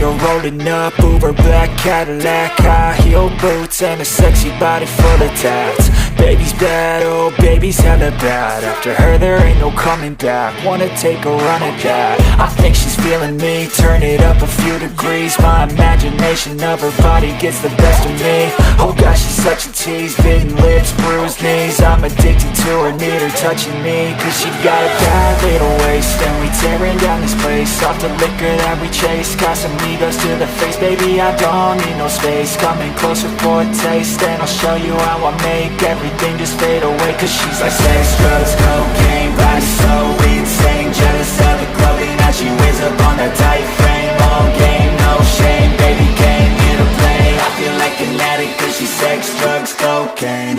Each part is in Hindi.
her rolling up, Uber black Cadillac, high heel boots and a sexy body full of tats. Baby's bad, oh baby's hella bad. After her there ain't no coming back. Wanna take a run at that. I think she's feeling me, turn it up a few degrees. My imagination of her body gets the best of me. Oh gosh, she's such a tease, bitten lips, bruised knees. I'm addicted to her, need her touching me, cause she got a bad little waist. And we tearing down this place, off the liquor that we chase. Casamigos to the face, baby I don't need no space. Coming closer for a taste, and I'll show you how I make everything just fade away. Cause she's like sex, drugs, cocaine, body so insane. Jealous of the clothing that she wears up on that tight frame. All game, no shame, baby came here to play. I feel like an addict cause she's sex, drugs, cocaine.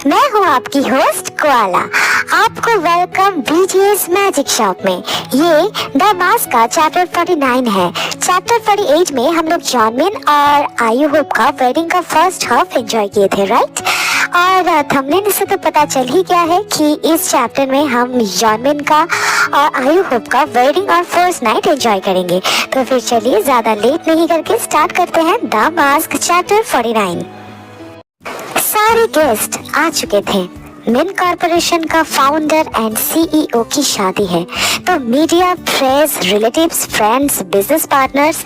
मैं हूँ आपकी होस्ट कोआला। आपको वेलकम बीजीएस मैजिक शॉप में। ये द मास्क का चैप्टर 49 है। चैप्टर 48 में हम लोग जॉनमिन और आयु होप का वेडिंग का फर्स्ट हाफ एंजॉय किए थे, राइट? और थंबनेल से तो पता चल ही गया है कि इस चैप्टर में हम जॉनमिन का और आयु होप का वेडिंग और फर्स्ट नाइट एंजॉय करेंगे। तो फिर चलिए ज़्यादा लेट नहीं करके स्टार्ट करते हैं द मास्क चैप्टर 49। सारे गेस्ट आ चुके थे। मिन कॉर्पोरेशन का फाउंडर एंड सीईओ की शादी है, तो media, press, relatives, friends, business partners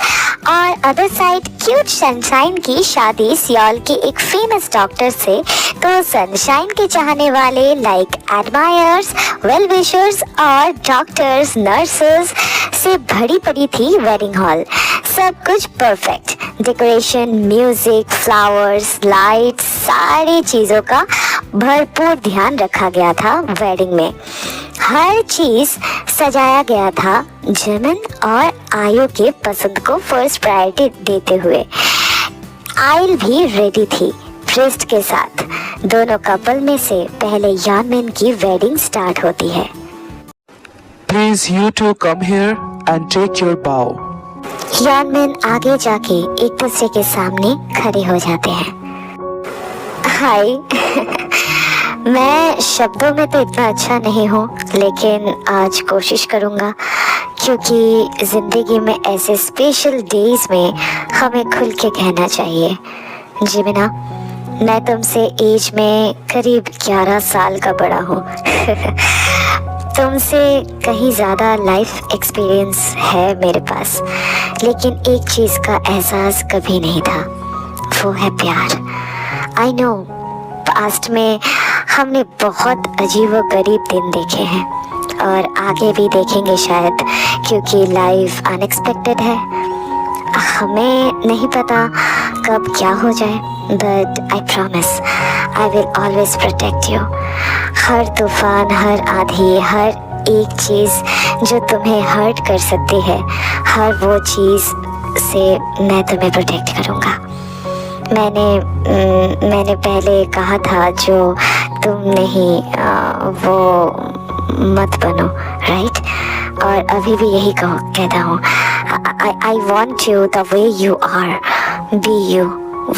और अदर साइड क्यूट सनशाइन की शादी सियोल के एक फेमस डॉक्टर से। तो सनशाइन के चाहने वाले लाइक एडमायर्स, वेल विशर्स और डॉक्टर्स, नर्सेस से भरी पड़ी थी वेडिंग हॉल। सब कुछ perfect, decoration, music, flowers, lights, सारी चीज़ों का भरपूर ध्यान रखा गया था वेडिंग में। हर चीज़ सजाया गया था जमन और आयु के पसंद को फर्स्ट प्रायोरिटी देते हुए। आयल भी रेडी थी प्रिस्ट के साथ। दोनों कपल में से पहले यॉनमिन की वेडिंग स्टार्ट होती है। Please you two come here and take your bow. यॉनमिन आगे जाके एक दूसरे के सामने खड़े हो जाते हैं। हाय मैं शब्दों में तो इतना अच्छा नहीं हूँ, लेकिन आज कोशिश करूँगा, क्योंकि ज़िंदगी में ऐसे स्पेशल डेज में हमें खुल के कहना चाहिए। जिमिना, मैं तुमसे एज में करीब 11 साल का बड़ा हूँ। तुमसे कहीं ज़्यादा लाइफ एक्सपीरियंस है मेरे पास, लेकिन एक चीज़ का एहसास कभी नहीं था, वो है प्यार। आई नो पास्ट में हमने बहुत अजीब व गरीब दिन देखे हैं और आगे भी देखेंगे शायद, क्योंकि लाइफ अनएक्सपेक्टेड है। हमें नहीं पता कब क्या हो जाए, but I promise I will always protect you. हर तूफान, हर आंधी, हर एक चीज़ जो तुम्हें हर्ट कर सकती है, हर वो चीज़ से मैं तुम्हें प्रोटेक्ट करूँगा। मैंने पहले कहा था जो तुम नहीं वो मत बनो, राइट? और अभी भी यही कहता हूँ, I want you the way you are, be you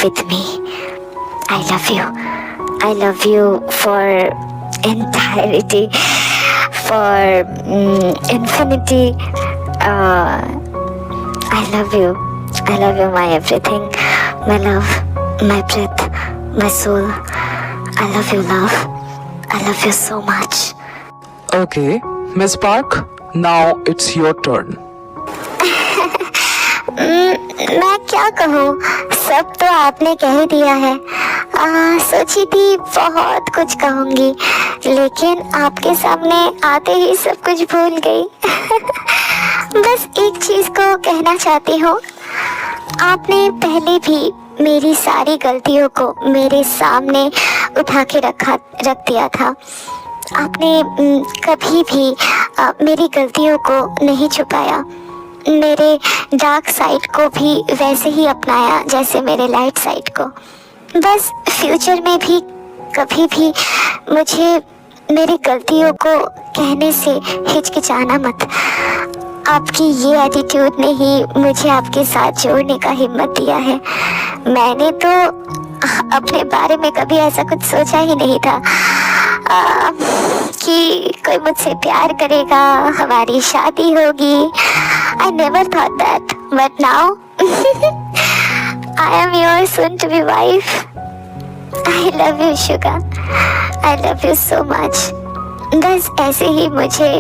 with me. I love you for entirety, for infinity. I love you, my everything, my love, my breath, my soul. I love you, love. I love you so much. Okay, Miss Park, now it's your turn. मैं क्या कहूँ, सब तो आपने कह ही दिया है। सोची थी बहुत कुछ कहूँगी, लेकिन आपके सामने आते ही सब कुछ भूल गई। बस एक चीज़ को कहना चाहती हूँ, आपने पहले भी मेरी सारी गलतियों को मेरे सामने उठा के रख दिया था। आपने कभी भी मेरी गलतियों को नहीं छुपाया, मेरे डार्क साइड को भी वैसे ही अपनाया जैसे मेरे लाइट साइड को। बस फ्यूचर में भी कभी भी मुझे मेरी गलतियों को कहने से हिचकिचाना मत। आपकी ये एटीट्यूड ने ही मुझे आपके साथ जोड़ने का हिम्मत दिया है। मैंने तो अपने बारे में कभी ऐसा कुछ सोचा ही नहीं था। कि कोई मुझसे प्यार करेगा, हमारी शादी होगी। I never thought that, but now I am your soon to be wife. I love you, Sugar. I love you so much. बस ऐसे ही मुझे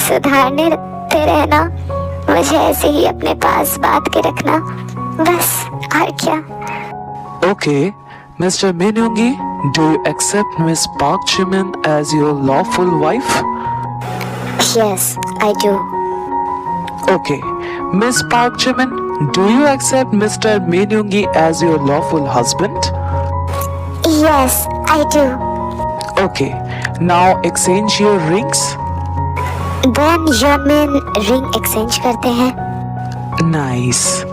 सुधारते रहना, मुझे ऐसे ही अपने पास बात के रखना, बस। और क्या? Okay, Mr. Min Yoongi, do you accept Miss Park Jimin as your lawful wife? Yes, I do. Okay, Miss Park Jimin, do you accept Mr. Min Yoongi as your lawful husband? Yes, I do. Okay, now exchange your rings. Then Yeonmin ring exchange करते हैं। Nice.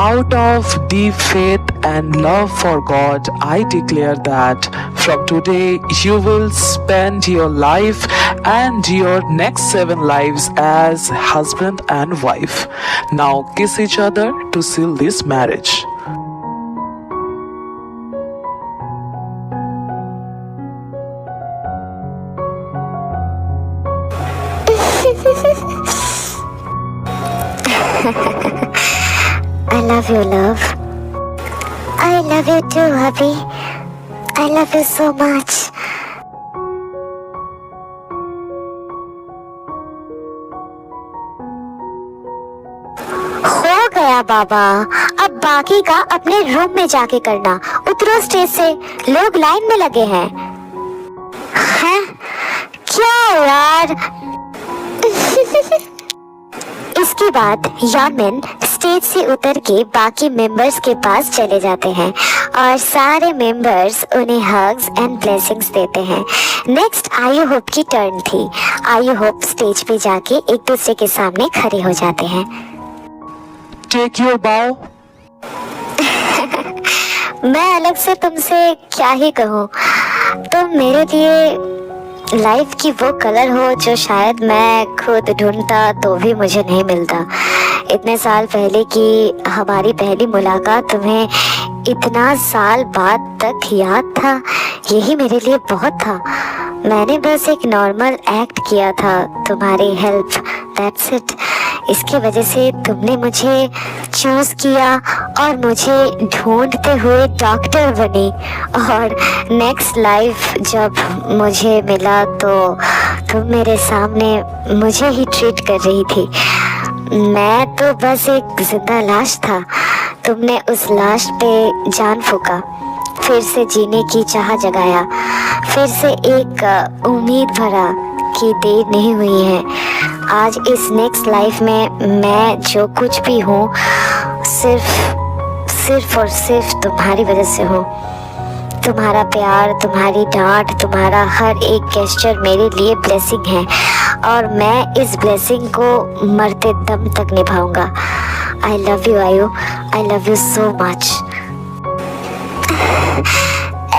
Out of deep faith and love for God, I declare that from today you will spend your life and your next 7 lives as husband and wife. Now kiss each other to seal this marriage. I love you, love. I love you too, hubby. I love you so much. हो गया बाबा, अब बाकी का अपने रूम में जाके करना। उतरो स्टेज से, लोग लाइन में लगे हैं। हैं? क्या यार? इसके बाद यामिन स्टेज से उतर के बाकी मेंबर्स के पास चले जाते हैं और सारे मेंबर्स उन्हें हग्स एंड ब्लेसिंग्स देते हैं। नेक्स्ट आयु होप की टर्न थी। आयु होप स्टेज पे जाके एक दूसरे के सामने खड़े हो जाते हैं। Take your bow. मैं अलग से तुमसे क्या ही कहूँ, तुम मेरे लिए लाइफ की वो कलर हो जो शायद मैं खुद ढूंढता तो भी मुझे नहीं मिलता। इतने साल पहले की हमारी पहली मुलाकात तुम्हें इतना साल बाद तक याद था, यही मेरे लिए बहुत था। मैंने बस एक नॉर्मल एक्ट किया था तुम्हारी हेल्प, दैट्स इट। इसकी वजह से तुमने मुझे चूज किया और मुझे ढूंढते हुए डॉक्टर बनी, और नेक्स्ट लाइफ जब मुझे मिला तो तुम मेरे सामने मुझे ही ट्रीट कर रही थी। मैं तो बस एक जिंदा लाश था, तुमने उस लाश पे जान फूका, फिर से जीने की चाह जगाया, फिर से एक उम्मीद भरा कि देर नहीं हुई है। आज इस नेक्स्ट लाइफ में मैं जो कुछ भी हूँ सिर्फ और सिर्फ तुम्हारी वजह से हूँ। तुम्हारा प्यार, तुम्हारी डांट, तुम्हारा हर एक गेस्चर मेरे लिए ब्लेसिंग है और मैं इस ब्लेसिंग को मरते दम तक निभाऊंगा। आई love you Ayu, I love you so much.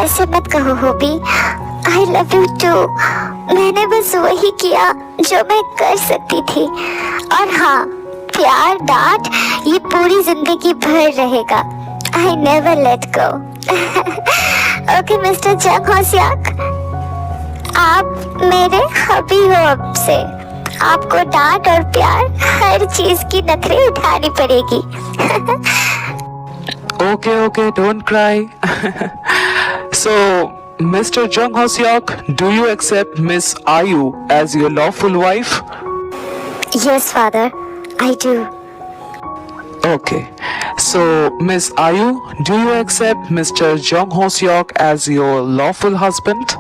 ऐसे मत कहो hubby, I love you too. मैंने बस वही किया जो मैं कर सकती थी, और हाँ, प्यार डांट ये पूरी जिंदगी भर रहेगा। I never let go. Okay mister जंग होसियाक, आप मेरे हबी हो अब से। आपको डांट और प्यार हर चीज की नखरे उठानी पड़ेगी। Okay, don't cry. So, Mr. Jung Ho-seok, do you accept Miss Ayu as your lawful wife? Yes, father, I do. Okay. So, Miss Ayu, do you accept Mr. Jung Ho-seok as your lawful husband?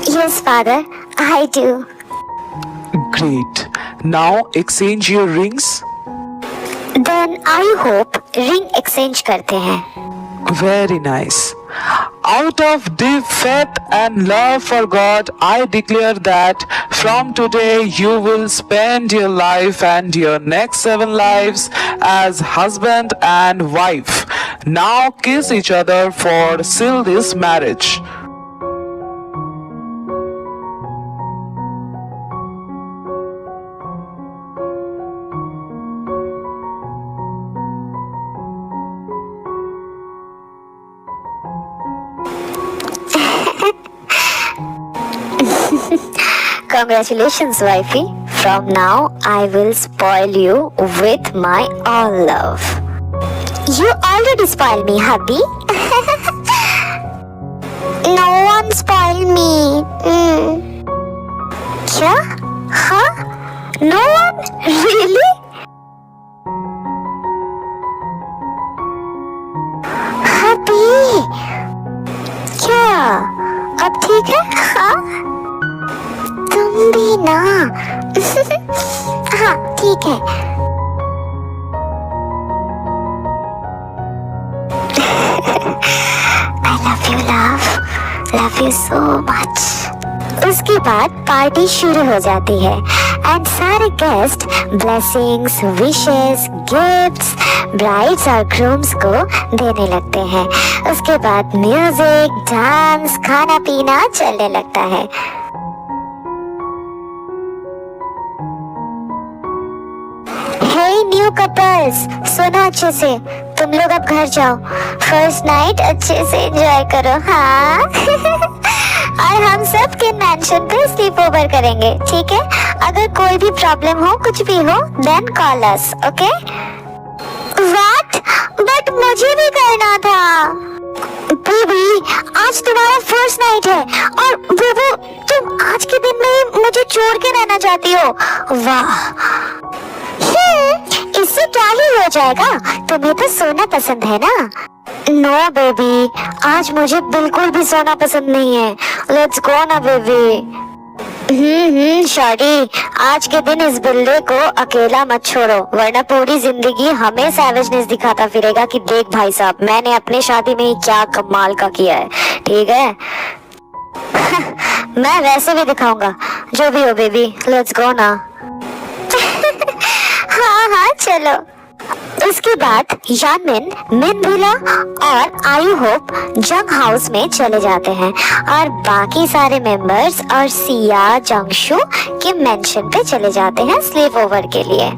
Yes, father, I do. Great. Now exchange your rings. Then I hope ring exchange करते हैं। Very nice. Out of deep faith and love for God, I declare that from today you will spend your life and your next 7 lives as husband and wife. Now kiss each other for seal this marriage. Congratulations, wifey. From now, I will spoil you with my all love. You already spoiled me, hubby. No one spoiled me. क्या? हाँ? No one? Really? हबी, क्या? अब ठीक है? हाँ? तुम भी ना? हाँ, ठीक है. I love you, love. Love you so much. उसके बाद पार्टी शुरू हो जाती है एंड सारे guest blessings, wishes, gifts brides और ग्रूम्स को देने लगते हैं. उसके बाद म्यूजिक, डांस, खाना पीना चलने लगता है. हे न्यू कपल्स, सुनो अच्छे से. तुम लोग अब घर जाओ. फर्स्ट नाइट अच्छे से एंजॉय करो. हाँ. और हम सब के मैंशन पे स्लीप ओवर करेंगे, ठीक है? अगर कोई भी प्रॉब्लम हो, कुछ भी हो, then call us, okay? What? But मुझे भी करना था. बेबी, आज तुम्हारा फर्स्ट नाइट है और वो तुम आज के दिन में मुझे छोड़ के रहना चाहती हो. वाह. इससे क्या ही हो जाएगा? तुम्हें तो सोना पसंद है ना? नो बेबी, आज मुझे बिल्कुल भी सोना पसंद नहीं है. लेट्स गो ना बेबी. शॉर्टी, आज के दिन इस बिल्ले को अकेला मत छोड़ो, वरना पूरी जिंदगी हमें सैवेजनेस दिखाता फिरेगा कि देख भाई साहब, मैंने अपनी शादी में ही क्या कमाल का किया है. ठीक है? मैं वैसे भी दिखाऊंगा. जो भी हो बेबी, लेट्स गो ना. हाँ हाँ चलो. उसके बाद यानमिन, मिनविला और आयु होप जंग हाउस में चले जाते हैं और बाकी सारे मेंबर्स और सिया जंगशु के मेंशन पे चले जाते हैं स्लीप ओवर के लिए.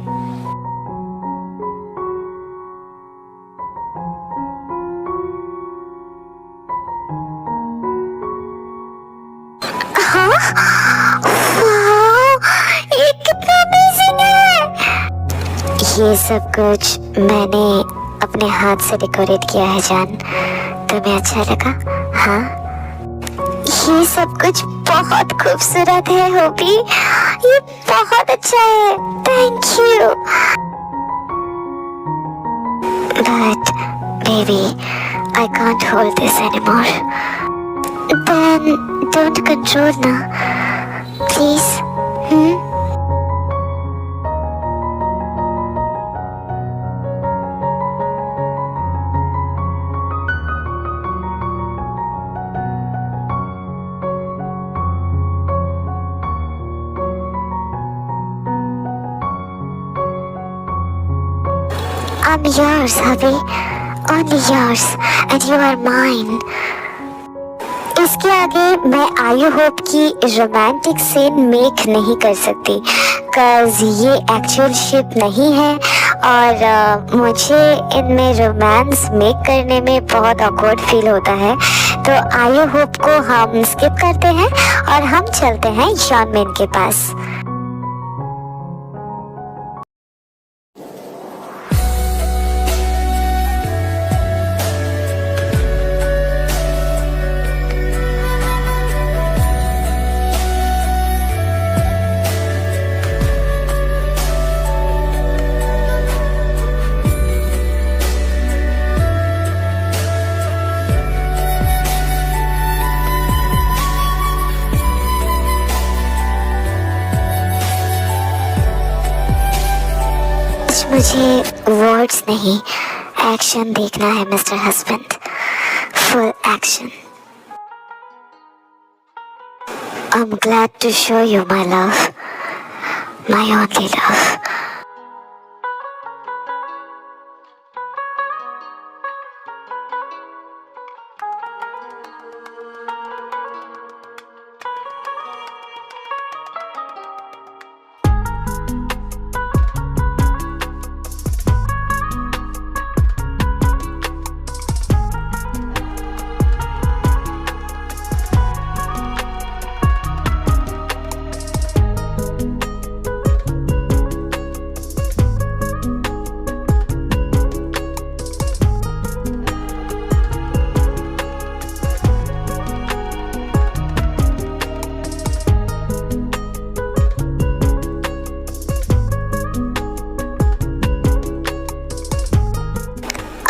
ये कितना अमेजिंग है. ये सब कुछ मैंने अपने हाथ से डेकोरेट किया है जान. तुम्हें अच्छा लगा? हाँ, ये सब कुछ बहुत खूबसूरत है होपी. ये बहुत अच्छा है. Thank you. But baby, I can't hold this anymore. Then don't control ना please. I'm yours, hubby. Only yours, and you are mine. इसके आगे मैं आयु होप की रोमांटिक सीन मेक नहीं कर सकती, cause ये एक्चुअल शिप नहीं है और मुझे इनमें रोमांस मेक करने में बहुत ऑकवर्ड फील होता है. तो आयु होप को हम स्किप करते हैं और हम चलते हैं यानमिन के पास. मुझे वर्ड्स नहीं, एक्शन देखना है mister husband. Full action. I'm glad to show you my love, my only love.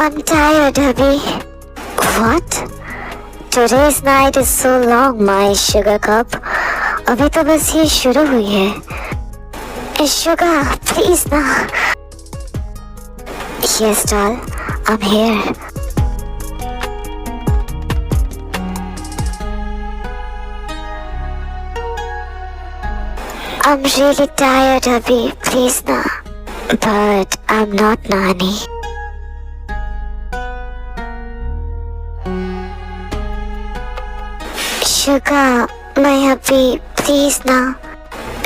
I'm tired, Abhi. What? Today's night is so long, my sugar cup. अभी तो बस ये शुरू हुई है. Sugar, please ना. Yes, doll. I'm here. I'm really tired, Abhi. Please ना. But I'm not Nani. Sugar, my Abhi, please ना.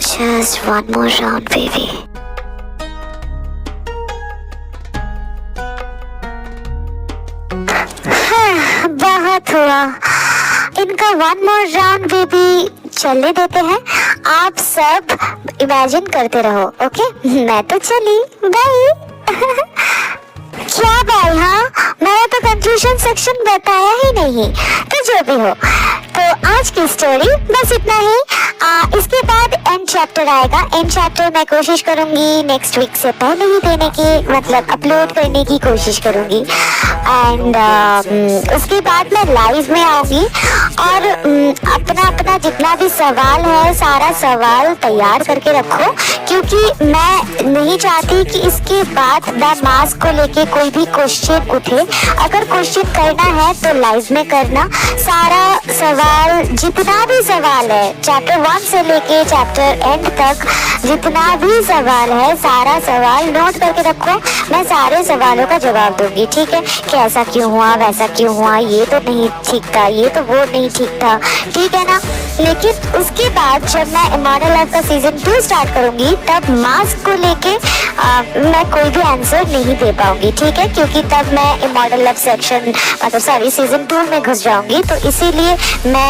Just one more round, baby. बहुत हुआ. इनका वन मोर राउंड बेबी चलने देते हैं. आप सब इमेजिन करते रहो, ओके? मैं तो चली, बाय. क्या बाय? हाँ, मैंने तो कंक्लूजन सेक्शन बताया ही नहीं. तो जो भी हो, तो आज की स्टोरी बस इतना ही. इसके बाद एंड चैप्टर आएगा. एंड चैप्टर मैं कोशिश करूंगी नेक्स्ट वीक से पहले ही देने की, मतलब अपलोड करने की कोशिश करूंगी. एंड उसके बाद मैं लाइव में आऊंगी और अपना जितना भी सवाल है सारा सवाल तैयार करके रखो, क्योंकि मैं नहीं चाहती कि इसके बाद द मास्क को लेके कोई भी क्वेश्चन उठे. अगर क्वेश्चन करना है तो लाइव में करना. सारा सवाल, जितना भी सवाल है चैप्टर 1 से लेके चैप्टर एंड तक, जितना भी सवाल है सारा सवाल नोट करके रखो. मैं सारे सवालों का जवाब दूंगी, ठीक है? कि ऐसा क्यों हुआ, वैसा क्यों हुआ, ये तो नहीं ठीक था, ये तो वो नहीं ठीक था, ठीक है ना? लेकिन उसके बाद जब मैं इमॉर्टल लव का सीजन 2 स्टार्ट करूंगी तब मास्क को लेके मैं कोई भी आंसर नहीं दे पाऊंगी, ठीक है? क्योंकि तब मैं इमॉर्टल लव सेक्शन मतलब सॉरी सीजन 2 में घुस जाऊंगी. तो इसीलिए मैं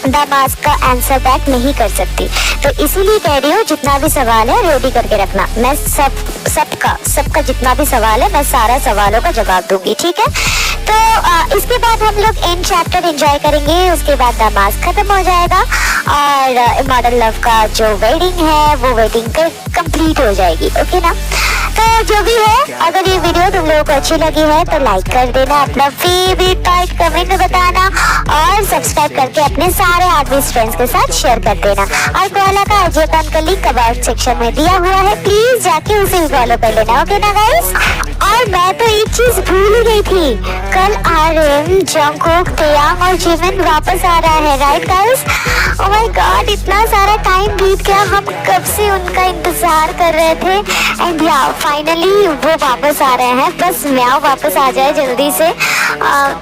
द मास्क का आंसर बैक नहीं कर सकती. तो इसीलिए कह रही हूँ जितना भी सवाल है रेडी करके रखना. मैं सबका जितना भी सवाल है मैं सारा सवालों का जवाब दूंगी, ठीक है? तो इसके बाद हम लोग एंड चैप्टर एंजॉय करेंगे. उसके बाद द मास्क खत्म हो जाएगा और इमॉर्टल लव का जो वेडिंग है वो वेडिंग कंप्लीट हो जाएगी, ओके ना? तो जो भी है, अगर ये वीडियो तुम लोगों को अच्छी लगी है तो लाइक कर देना, अपना फेवरेट पार्ट कमेंट में बताना और सब्सक्राइब करके अपने सारे आर्टिस्ट फ्रेंड्स के साथ शेयर कर देना. और कोयला का अजय अकाउंट का लिंक कमेंट सेक्शन में दिया हुआ है, प्लीज जाके उसे भी फॉलो कर लेना, ओके ना गाइस? और मैं तो एक चीज भूल ही गई थी, कल RM, जंगकुक, तेयांग और जिमिन वापस आ रहा है, right guys? Oh my God, इतना सारा टाइम बीत गया. हम कब से उनका इंतजार कर रहे थे. एंड या फाइनली वो वापस आ रहे हैं. बस म्याओ वापस आ जाए जल्दी से,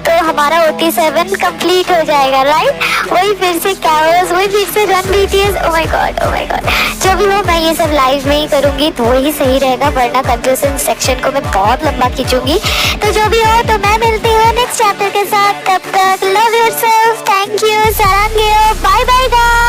तो हमारा OT7 कंप्लीट हो जाएगा, राइट? वही फिर से कैरोस, वही फिर से run BTS. Oh my God, oh my God. जो भी हो, मैं ये सब लाइव में ही करूंगी तो वही सही रहेगा, वरना कंक्लूजन सेक्शन को मैं बहुत लंबा खींचूंगी. तो जो भी हो, तो मैं मिलती हूँ नेक्स्ट चैप्टर के साथ. तब तक लव योरसेल्फ, थैंक यू, सारांगे, बाय बाय गाइस.